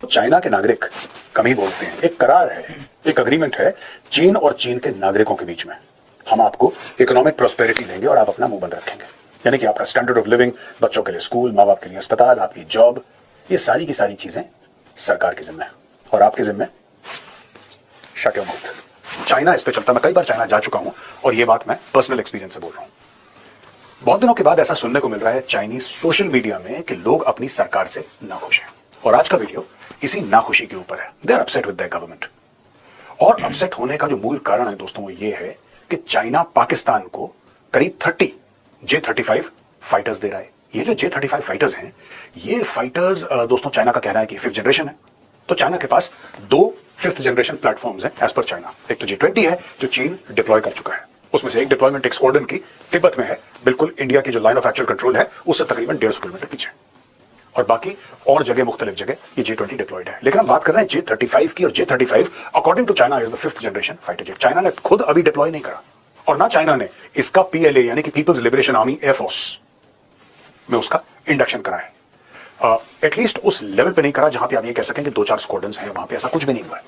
तो चाइना के नागरिक कम ही बोलते हैं। एक करार है, एक अग्रीमेंट है चीन और चीन के नागरिकों के बीच में। हम आपको इकोनॉमिक प्रोस्पेरिटी देंगे और आप अपना मुंह बंद रखेंगे, यानी कि आपका स्टैंडर्ड ऑफ लिविंग, बच्चों के लिए स्कूल, माँ बाप के लिए अस्पताल, आपकी जॉब, ये सारी की सारी चीजें सरकार के जिम्मे है और आपके जिम्मे शट योर माउथ। चाइना इस पे चलता, मैं कई बार चाइना जा चुका हूं और ये बात मैं पर्सनल एक्सपीरियंस से बोल रहा हूं। बहुत दिनों के बाद ऐसा सुनने को मिल रहा है चाइनीज सोशल मीडिया में कि लोग अपनी सरकार से नाखुश हैं, और आज का वीडियो इसी नाखुशी के ऊपर है। They are upset with their government. और अपसेट होने का जो मूल कारण है दोस्तों वो ये है कि चाइना पाकिस्तान को करीब 30 J-35 फाइटर्स दे रहा है। ये जो J-35 फाइटर्स हैं, ये फाइटर्स दोस्तों चाइना का कहना है कि 5th जनरेशन है। तो चाइना के पास 2 5th जनरेशन प्लेटफॉर्म्स हैं एज पर चाइना। एक तो J-20 है जो चीन डिप्लॉय कर चुका है, उसमें से एक डिप्लॉयमेंट एक स्क्वाड्रन की तिब्बत में है, बिल्कुल इंडिया की जो लाइन ऑफ एक्चुअल कंट्रोल है उससे तकरीबन 150 किलोमीटर पीछे, और बाकी और जगह मुख्तलिफ जगह ये J-20 डिप्लॉयड है। लेकिन हम बात कर रहे हैं J-35 की, और J-35 according to China is the 5th generation fighter jet. China ने खुद अभी डिप्लॉय नहीं करा, और ना चाइना ने इसका PLA यानी कि पीपल्स लिबरेशन आर्मी एयरफोर्स में उसका इंडक्शन करा है। एटलीस्ट उस लेवल पे नहीं करा जहां पे आप ये कह सकें कि 2-4 स्क्वाड्रन्स हैं, वहां पे ऐसा कुछ भी नहीं हुआ है।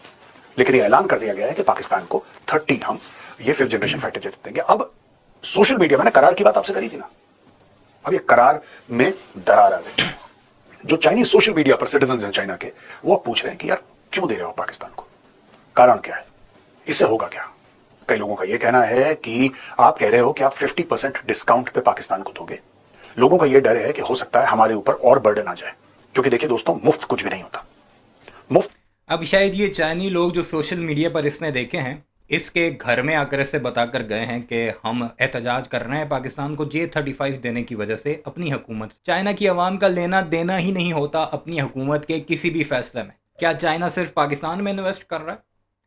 लेकिन ये ऐलान कर दिया गया है कि पाकिस्तान को 30 हम ये 5th जनरेशन फाइटर जेट देंगे। अब सोशल मीडिया, मैंने करार की बात आपसे करी थी ना, अब ये करार में दरार आ गई। जो चाइनीज सोशल मीडिया पर सिटीजन हैं चाइना के, वो पूछ रहे हैं कि यार क्यों दे रहे हो पाकिस्तान को, कारण क्या है, इससे होगा क्या। कई लोगों का यह कहना है कि आप कह रहे हो कि आप 50% डिस्काउंट पे पाकिस्तान को दोगे। लोगों का यह डर है कि हो सकता है हमारे ऊपर और बर्डन आ जाए, क्योंकि देखिए दोस्तों, मुफ्त कुछ भी नहीं होता। मुफ्त अब शायद ये चाइनी लोग जो सोशल मीडिया पर इसने देखे हैं, इसके घर में आकर इससे बताकर गए हैं कि हम एहतजाज कर रहे हैं पाकिस्तान को J-35 देने की वजह से। अपनी हुकूमत, चाइना की आवाम का लेना देना ही नहीं होता अपनी हुकूमत के किसी भी फैसले में। क्या चाइना सिर्फ पाकिस्तान में इन्वेस्ट कर रहा है?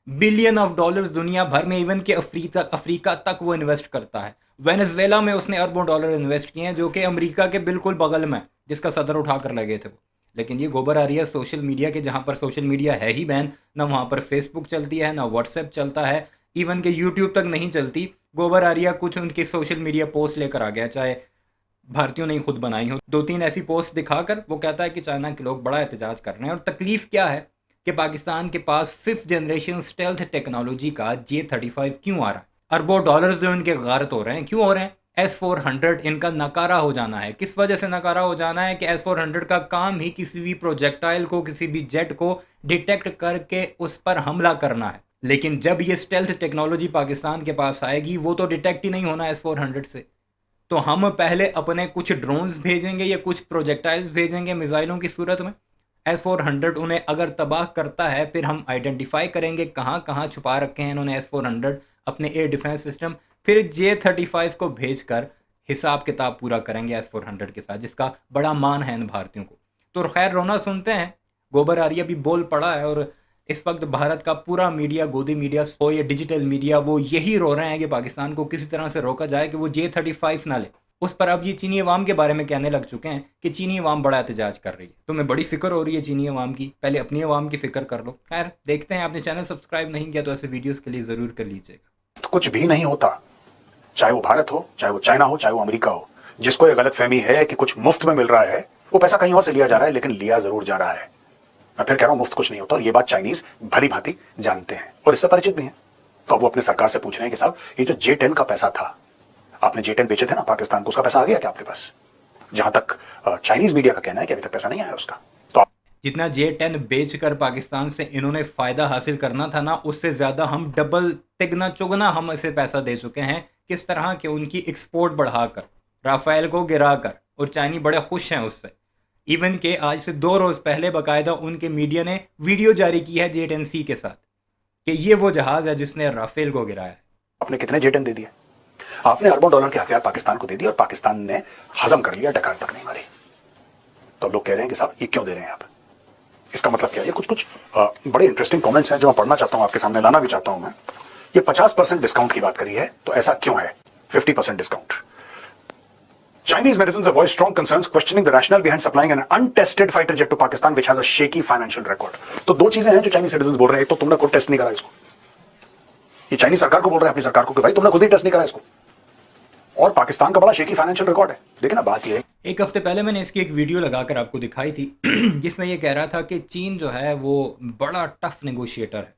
बिलियन ऑफ डॉलर्स दुनिया भर में, इवन के अफ्रीका तक वो इन्वेस्ट करता है। वेनेजुएला में उसने अरबों डॉलर इन्वेस्ट किए हैं, जो कि अमेरिका के बिल्कुल बगल में, जिसका सदर उठाकर लगे थे वो। लेकिन ये गोबर आ रही है सोशल मीडिया के, जहाँ पर सोशल मीडिया है ही बैन, ना वहाँ पर फेसबुक चलती है, ना व्हाट्सएप चलता है, इवन के यूट्यूब तक नहीं चलती। गोबर आरिया कुछ उनकी सोशल मीडिया पोस्ट लेकर आ गया, चाहे भारतीयों ने खुद बनाई हो। 2-3 ऐसी पोस्ट दिखाकर वो कहता है कि चाइना के लोग बड़ा एहतजाज कर रहे हैं। और तकलीफ क्या है कि पाकिस्तान के पास 5th जनरेशन स्टेल्थ टेक्नोलॉजी का J-35 क्यों आ रहा है? अरबों डॉलर्स जो इनके गारत हो रहे हैं, क्यों हो रहे हैं? S-400 इनका नकारा हो जाना है। किस वजह से नकारा हो जाना है कि S-400 का काम ही किसी भी प्रोजेक्टाइल को, किसी भी जेट को डिटेक्ट करके उस पर हमला करना है। लेकिन जब ये स्टेल्थ टेक्नोलॉजी पाकिस्तान के पास आएगी, वो तो डिटेक्ट ही नहीं होना S-400 से। तो हम पहले अपने कुछ ड्रोन्स भेजेंगे या कुछ प्रोजेक्टाइल्स भेजेंगे मिसाइलों की सूरत में। S-400 उन्हें अगर तबाह करता है, फिर हम आइडेंटिफाई करेंगे कहाँ कहाँ छुपा रखे हैं इन्होंने S-400 अपने एयर डिफेंस सिस्टम, फिर J-35 को भेजकर हिसाब किताब पूरा करेंगे S-400 के साथ, जिसका बड़ा मान है इन भारतीयों को। तो खैर, रोना सुनते हैं। गोबर आरिया भी बोल पड़ा है, और इस वक्त भारत का पूरा मीडिया, गोदी मीडिया हो या डिजिटल मीडिया, वो यही रो रहे हैं कि पाकिस्तान को किसी तरह से रोका जाए कि वो J-35 ना ले। उस पर अब ये चीनी अवाम के बारे में कहने लग चुके हैं कि चीनी अवाम बड़ा एहतजाज कर रही है। तुम्हें बड़ी फिक्र हो रही है चीनी अवाम की, पहले अपनी अवाम की फिक्र कर लो। खैर, देखते हैं। आपने चैनल सब्सक्राइब नहीं किया तो ऐसे वीडियोस के लिए ज़रूर कर लीजिएगा। तो कुछ भी नहीं होता, चाहे वो भारत हो, चाहे वो चाइना हो, चाहे वो अमेरिका हो। जिसको ये गलत फहमी है कि कुछ मुफ्त में मिल रहा है, वो पैसा कहीं और से लिया जा रहा है, लेकिन लिया जरूर जा रहा है। मैं फिर कह रहा हूं, मुफ्त कुछ नहीं होता, और ये बात चाइनीज भली भांति जानते हैं और इससे परिचित भी हैं। तो अब वो अपने सरकार से पूछ रहे हैं कि साहब, ये जो J-10 का पैसा था, आपने J-10 बेचे थे ना पाकिस्तान को, उसका पैसा आ गया क्या आपके पास? जहां तक चाइनीज मीडिया का कहना है कि अभी तक पैसा नहीं आया उसका। तो जितना J-10 बेचकर पाकिस्तान से इन्होंने फ़ायदा हासिल करना था ना, उससे ज़्यादा हम डबल तिगना चुगना हम इसे पैसा दे चुके हैं। किस तरह के उनकी एक्सपोर्ट बढ़ाकर, राफेल को गिराकर, और चाइनी बड़े खुश हैं उससे। इवन के आज से 2 रोज़ पहले बाकायदा उनके मीडिया ने वीडियो जारी की है J-10C के साथ कि ये वो जहाज़ है जिसने राफेल को गिराया है। आपने कितने J-10 दे दिए? आपने अरबों डॉलर के हथियार पाकिस्तान को दे दिए और पाकिस्तान ने हजम कर लिया, डकार तक नहीं मारी। तो लोग कह रहे हैं कि साहब ये क्यों दे रहे हैं आप? इसका मतलब क्या है? ये कुछ बड़े इंटरेस्टिंग कमेंट्स हैं जो मैं पढ़ना चाहता हूं, आपके सामने लाना भी चाहता हूं मैं। ये 50% डिस्काउंट की बात करी है, तो ऐसा क्यों है 50% discount? Chinese netizens have voiced strong concerns questioning the rationale behind supplying an untested fighter jet to Pakistan which has a shaky financial record. तो 2 चीजें हैं जो चाइनीज सिटीजन बोल रहे हैं। एक तो तुमने खुद टेस्ट नहीं करा इसको, ये चाइनीज सरकार को बोल रहे हैं अपनी सरकार को कि भाई तुमने खुद ही टेस्ट नहीं करा इसको। और पाकिस्तान का बड़ा शेकी फाइनेंशियल रिकॉर्ड है। लेकिन अब बात यह है, एक हफ्ते पहले मैंने इसकी एक वीडियो लगाकर आपको दिखाई थी जिसमें ये कह रहा था कि चीन जो है वो बड़ा टफ नेगोशिएटर है।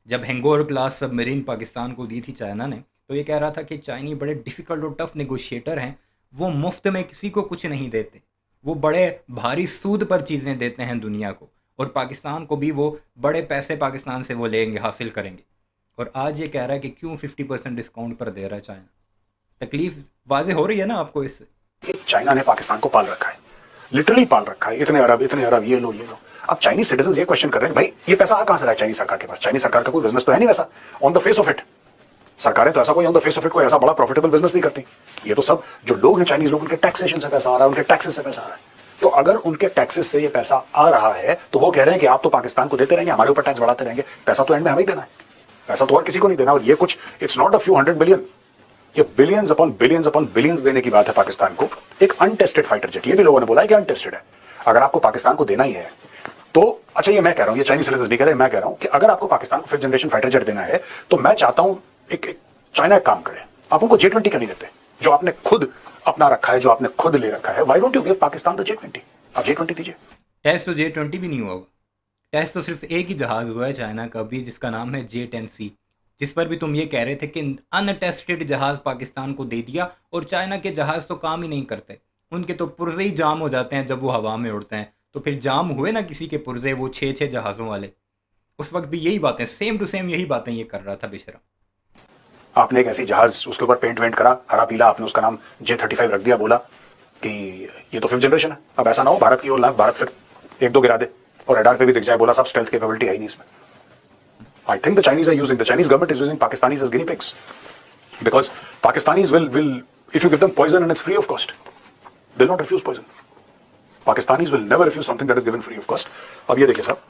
जब हेंगोर क्लास सबमरीन पाकिस्तान को दी थी चाइना ने, तो ये कह रहा था कि चाइनी बड़े डिफ़िकल्ट और टफ नेगोशिएटर हैं। वो मुफ्त में किसी को कुछ नहीं देते, वो बड़े भारी सूद पर चीज़ें देते हैं दुनिया को, और पाकिस्तान को भी वो बड़े पैसे पाकिस्तान से वो लेंगे, हासिल करेंगे। और आज ये कह रहा है कि क्यों 50% डिस्काउंट पर दे रहा है चाइना। तकलीफ वाजे हो रही है ना आपको इससे? कि चाइना ने पाकिस्तान को पाल रखा है, लिटरली पाल रखा है। इतने अरब ये लो ये लो। अब चाइनीज सिटीजन ये क्वेश्चन कर रहे हैं, भाई ये पैसा आ कहां से रहा है चाइनीज सरकार के पास? चाइनीज सरकार का कोई बिजनेस तो है नहीं वैसा on the face of it. सरकारें तो ऐसा कोई on the face of it कोई ऐसा बड़ा प्रॉफिटेबल बिजनेस नहीं करती। ये तो सब जो लोग हैं चाइनीज लोग, उनके टैक्सेशन से पैसा आ रहा है, उनके टैक्सेस से पैसा आ रहा है। तो अगर उनके टैक्सेस से ये पैसा आ रहा है तो वो कह रहे हैं कि आप तो पाकिस्तान को देते रहेंगे, हमारे ऊपर टैक्स बढ़ाते रहेंगे, पैसा तो एंड में हमें ही देना है, पैसा तो और किसी को नहीं देना। और ये कुछ it's not a few 100 billion, ये बिलियंस अपॉन बिलियंस देने की बात है पाकिस्तान को। एक अनटेस्टेड फाइटर जेट, ये भी लोगों ने बोला है कि अनटेस्टेड है। अगर आपको पाकिस्तान को देना ही है तो अच्छा, ये मैं कह रहा हूं, ये चाइनीज सिटीजन नहीं कह रहे, मैं कह रहा हूं कि अगर आपको पाकिस्तान को 5th जनरेशन फाइटर जेट देना है तो मैं चाहता हूं एक चाइना एक काम करे, आप उनको J20 क्यों नहीं देते जो आपने खुद अपना रखा है, जो आपने खुद ले रखा है? Why don't you give Pakistan the J20? आप J20 दीजिए। टेस्ट तो J20 भी नहीं हुआ होगा। टेस्ट तो सिर्फ एक ही जहाज़ हुआ है चाइना का भी, जिसका नाम है J10C, जिस पर भी तुम ये कह रहे थे कि अनटेस्टेड जहाज़ पाकिस्तान को दे दिया। और चाइना के जहाज़ तो काम ही नहीं करते, उनके तो पुर्जे ही जाम हो जाते हैं जब वो हवा में उड़ते हैं। तो फिर जाम हुए ना किसी के पुर्जे, वो 6 जहाज़ों वाले। उस वक्त भी यही बातें, सेम टू सेम यही बातें ये कर रहा था बेशरम। आपने एक ऐसी जहाज, उसके ऊपर पेंट वेंट करा हरा पीला, आपने उसका नाम J35 रख दिया, बोला कि ये तो 5th जनरेशन है। अब ऐसा ना हो भारत की ओर ना, भारत फिर 1-2 गिरा दे और रडार पे भी दिख जाए, बोला सब स्टेल्थ कैपेबिलिटी है ही नहीं इसमें। I think the Chinese government is using Pakistanis as guinea pigs because Pakistanis will if you give them poison and it's free of cost, they'll not refuse poison. Pakistanis will never refuse something that is given free of cost. अब ये देखिए साहब,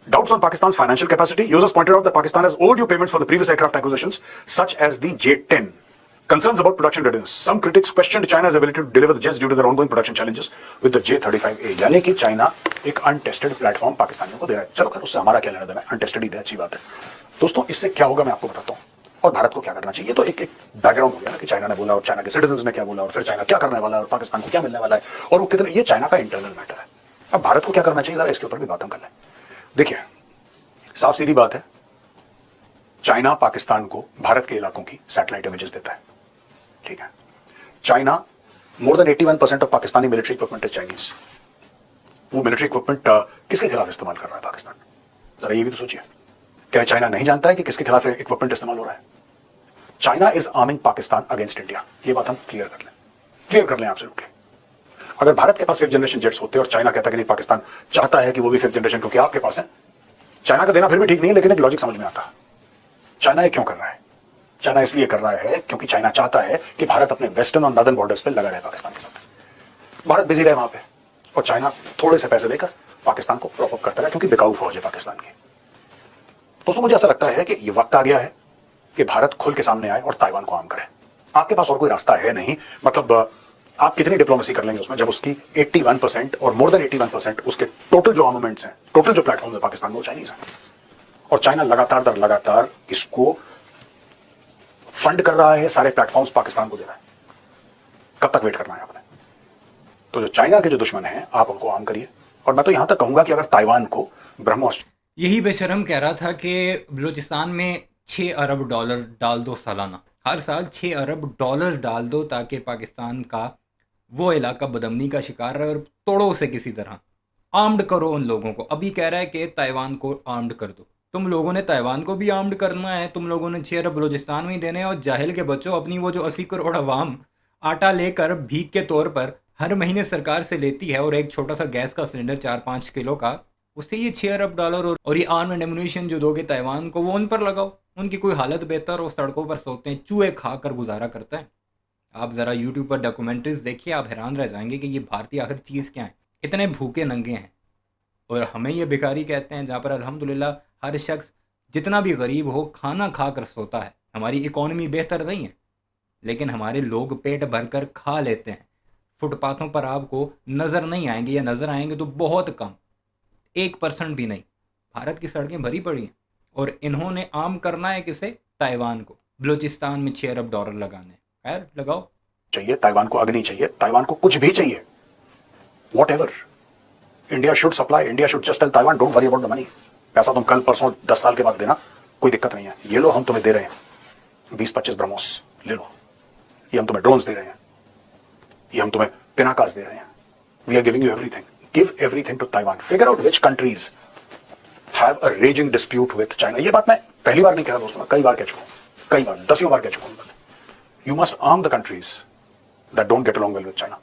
doubts on Pakistan's financial capacity. Users pointed out that Pakistan has overdue payments for the previous aircraft acquisitions, such as the J10. Concerns about production readiness. Some critics questioned China's ability to deliver the jets due to their ongoing production challenges with the J35A. यानी कि China एक untested platform पाकिस्तानियों को दे रहा है। चलो खैर, उससे हमारा क्या लेना देना है, अनटेस्टेड ही दे, अच्छी बात है। दोस्तों, इससे क्या होगा मैं आपको बताता हूँ, और भारत को क्या करना चाहिए। तो एक बैकग्राउंड हो गया ना कि चाइना ने बोला और चाइना के सिटीजन ने क्या बोला और फिर चाइना क्या करने वाला है और पाकिस्तान को क्या मिलने वाला है और वो कितने, ये चाइना का इंटरनल मैटर है। अब भारत को क्या करना चाहिए, जरा इसके ऊपर भी बात हम कर लें। देखिए, साफ सीधी बात है, चाइना पाकिस्तान को भारत के इलाकों की सैटेलाइट इमेजेस देता है, ठीक है। China, more than 81% of Pakistani military equipment is Chinese. वो मिलिट्री इक्विपमेंट किसके खिलाफ इस्तेमाल कर रहा है पाकिस्तान? जरा ये भी तो सोचिए, क्या चाइना नहीं जानता है कि किसके खिलाफ इक्विपमेंट इस्तेमाल हो रहा है? China is arming Pakistan against India, ये बात हम क्लियर कर लें एब्सोल्युटली। अगर भारत के पास 5th जनरेशन जेट्स होते और चाइना कहता कि नहीं, पाकिस्तान चाहता है कि वो भी 5th जनरेशन क्योंकि आपके पास है, चाइना का देना फिर भी ठीक नहीं है, लेकिन एक लॉजिक समझ में आता है। चाइना ये क्यों कर रहा है? चाइना इसलिए कर रहा है क्योंकि चाइना चाहता है कि भारत अपने वेस्टर्न और नॉर्दर्न बॉर्डर्स पे लगा रहे पाकिस्तान के साथ, भारत बिजी रहे वहां पे, और चाइना थोड़े से पैसे देकर पाकिस्तान को प्रॉप अप करता रहे, क्योंकि बिकाऊ फौज है पाकिस्तान की। दोस्तों, मुझे ऐसा लगता है कि ये वक्त आ गया है कि भारत खुल के सामने आए और ताइवान को आर्म करे। आपके पास और कोई रास्ता है नहीं, मतलब आप कितनी डिप्लोमेसी कर लेंगे उसमें, जब उसकी 81% और मोर देन 81% उसके टोटल जो आर्मामेंट्स हैं, टोटल जो प्लेटफॉर्म है पाकिस्तान में, वो चाइनीज है। और चाइना लगातार दर लगातार इसको फंड कर रहा है, सारे प्लेटफॉर्म्स पाकिस्तान को दे रहा है। कब तक वेट करना है आपने? तो जो चाइना के जो दुश्मन हैं, आप उनको आर्म करिए। और मैं तो यहां तक कहूंगा कि अगर ताइवान को ब्रह्मोस, यही बेशरम कह रहा था कि बलूचिस्तान में $6 अरब डाल दो सालाना, हर साल $6 अरब डाल दो, ताकि पाकिस्तान का वो इलाका बदमनी का शिकार रहे, और तोड़ो उसे किसी तरह, आर्म्ड करो उन लोगों को। अभी कह रहा है कि ताइवान को आर्म्ड कर दो। तुम लोगों ने ताइवान को भी आर्म्ड करना है, तुम लोगों ने 6 अरब बलूचिस्तान में ही देने हैं। और जाहिल के बच्चों, अपनी वो जो 80 करोड़ अवाम आटा लेकर भीख के तौर पर हर महीने सरकार से लेती है, और एक छोटा सा गैस का सिलेंडर 4-5 किलो का, उससे ये $6 अरब और ये आर्म एंड एमुनिशन जो दोगे ताइवान को, वो उन पर लगाओ। उनकी कोई हालत बेहतर हो, सड़कों पर सोते हैं, चूहे खा कर गुजारा करते हैं। आप ज़रा यूट्यूब पर डॉक्यूमेंट्रीज देखिए, आप हैरान रह जाएंगे कि ये भारतीय आखिर चीज़ क्या है। इतने भूखे नंगे हैं, और हमें ये भिखारी कहते हैं, जहाँ पर अल्हम्दुलिल्लाह हर शख्स जितना भी गरीब हो खाना खा कर सोता है। हमारी इकॉनमी बेहतर नहीं है, लेकिन हमारे लोग पेट भर कर खा लेते हैं। फुटपाथों पर आपको नज़र नहीं आएंगे, या नज़र आएंगे तो बहुत कम, 1% भी नहीं। भारत की सड़कें भरी पड़ी हैं, और इन्होंने आम करना है किसे? ताइवान को। बलूचिस्तान में $6 अरब लगाने। खैर लगाओ। चाहिए, ताइवान को अग्नि चाहिए, ताइवान को कुछ भी चाहिए, whatever, India should supply, India should just tell Taiwan don't worry about the money. पैसा तुम कल परसों 10 साल के बाद देना, कोई दिक्कत नहीं है। ये लो, हम तुम्हें दे रहे हैं 20-25 ब्रह्मोस, ले लो। ये हम तुम्हें ड्रोन्स दे रहे हैं, ये हम तुम्हें पिनाकास दे रहे हैं। We are giving you everything, give everything to Taiwan. Figure out which countries have a raging dispute with China. ये बात मैं पहली बार नहीं कह रहा दोस्तों, मैं कई बार कह चुका हूं, कई बार, दसियों बार कह चुका हूं। You must arm the countries that don't get along well with China,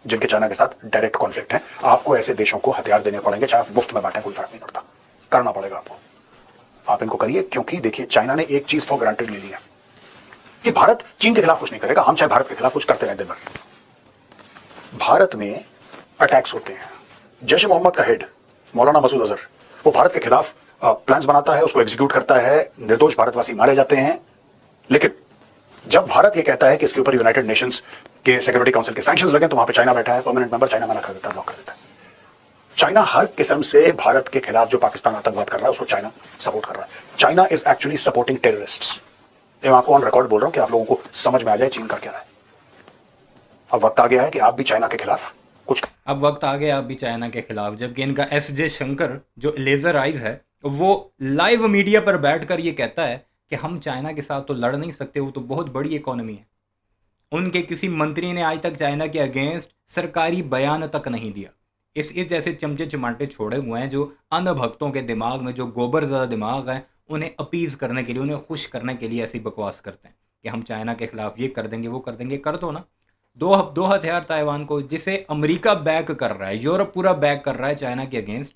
जिनके चाइना के साथ डायरेक्ट कॉन्फ्लिक्ट है। आपको ऐसे देशों को हथियार देने पड़ेंगे, चाहे आप मुफ्त में बांटें, कोई फर्क नहीं पड़ता, करना पड़ेगा आपको। आप इनको करिए, क्योंकि देखिए चाइना ने एक चीज फॉर ग्रांटेड ले ली है कि भारत चीन के खिलाफ कुछ नहीं करेगा, हम चाहे भारत के खिलाफ कुछ करते रहे दिन भर। भारत में अटैक्स होते हैं, जैश ए मोहम्मद का हेड मौलाना मसूद अजहर, वो भारत के खिलाफ प्लान्स बनाता है, उसको एग्जीक्यूट करता है, निर्दोष भारतवासी मारे जाते हैं। लेकिन जब भारत ये कहता है कि इसके ऊपर यूनाइटेड नेशंस के सिक्योरिटी काउंसिल के सैंक्शंस लगे, तो वहां पे चाइना बैठा है, परमानेंट मेंबर, चाइना मना कर देता है, ब्लॉक कर देता है। चाइना हर किस्म से भारत के खिलाफ जो पाकिस्तान आतंकवाद कर रहा है उसको चाइना सपोर्ट कर रहा है। China is actually supporting terrorists. मैं आपको ऑन रिकॉर्ड बोल रहा हूं कि आप लोगों को समझ में आ जाए चीन कर क्या रहा है। अब वक्त आ गया है कि आप भी चाइना के खिलाफ कुछ, अब वक्त आ गया आप भी चाइना के खिलाफ, जबकि इनका एस.जे. शंकर जो लेज़र आइज है वो लाइव मीडिया पर बैठकर ये कहता है कि हम चाइना के साथ तो लड़ नहीं सकते, वो तो बहुत बड़ी इकोनॉमी है। उनके किसी मंत्री ने आज तक चाइना के अगेंस्ट सरकारी बयान तक नहीं दिया। इस जैसे चमचे चमाटे छोड़े हुए हैं जो अन्य भक्तों के दिमाग में, जो गोबर ज़्यादा दिमाग है, उन्हें अपीज़ करने के लिए, उन्हें खुश करने के लिए ऐसी बकवास करते हैं कि हम चाइना के खिलाफ ये कर देंगे, वो कर देंगे। कर दो ना, दो हथियार ताइवान को, जिसे अमेरिका बैक कर रहा है, यूरोप पूरा बैक कर रहा है चाइना के अगेंस्ट,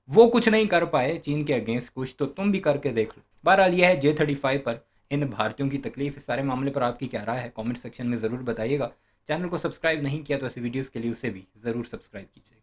वो कुछ नहीं कर पाए चीन के अगेंस्ट कुछ, तो तुम भी करके देख लो। बहरहाल यह है J35 पर इन भारतीयों की तकलीफ। इस सारे मामले पर आपकी क्या राय है, कमेंट सेक्शन में ज़रूर बताइएगा। चैनल को सब्सक्राइब नहीं किया तो ऐसे वीडियोस के लिए उसे भी ज़रूर सब्सक्राइब कीजिएगा।